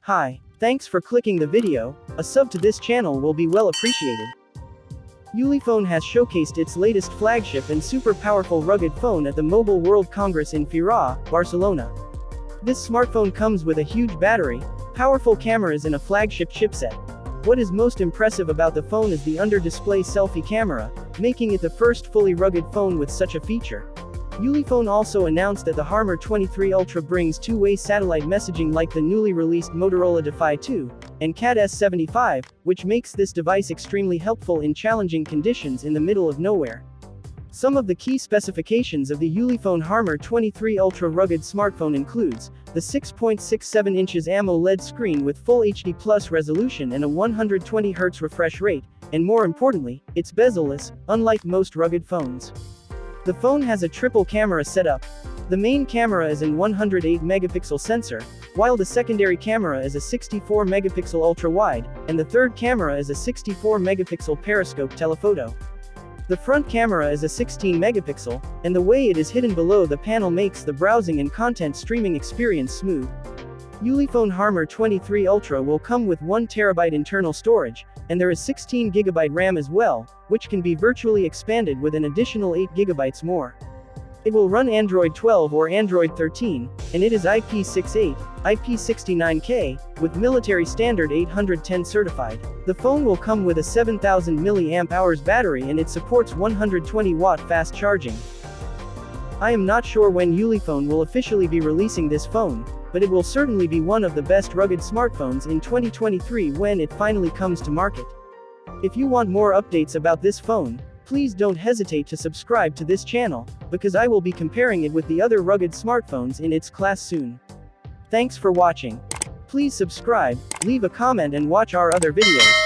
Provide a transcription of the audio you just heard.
Hi, thanks for clicking the video. A sub to this channel will be well appreciated. Ulefone has showcased its latest flagship and super powerful rugged phone at the Mobile World Congress in Fira, Barcelona. This smartphone comes with a huge battery, powerful cameras and a flagship chipset. What is most impressive about the phone is the under-display selfie camera, making it the first fully rugged phone with such a feature. Ulefone also announced that the Armor 23 Ultra brings two-way satellite messaging like the newly released Motorola Defy 2 and CAT S75, which makes this device extremely helpful in challenging conditions in the middle of nowhere. Some of the key specifications of the Ulefone Armor 23 Ultra rugged smartphone includes the 6.67 inches AMOLED screen with full HD Plus resolution and a 120Hz refresh rate, and more importantly, it's bezel-less, unlike most rugged phones. The phone has a triple camera setup. The main camera is an 108 megapixel sensor, while the secondary camera is a 64 megapixel ultra-wide, and the third camera is a 64 megapixel periscope telephoto. The front camera is a 16 megapixel, and the way it is hidden below the panel makes the browsing and content streaming experience smooth. Ulefone Armor 23 Ultra will come with 1TB internal storage, and there is 16GB RAM as well, which can be virtually expanded with an additional 8GB more. It will run Android 12 or Android 13, and it is IP68, IP69K, with military standard 810 certified. The phone will come with a 7000 mAh battery and it supports 120-watt fast charging. I am not sure when Ulefone will officially be releasing this phone, but it will certainly be one of the best rugged smartphones in 2023 when it finally comes to market. If you want more updates about this phone, please don't hesitate to subscribe to this channel, because I will be comparing it with the other rugged smartphones in its class soon. Thanks for watching. Please subscribe, leave a comment and watch our other videos.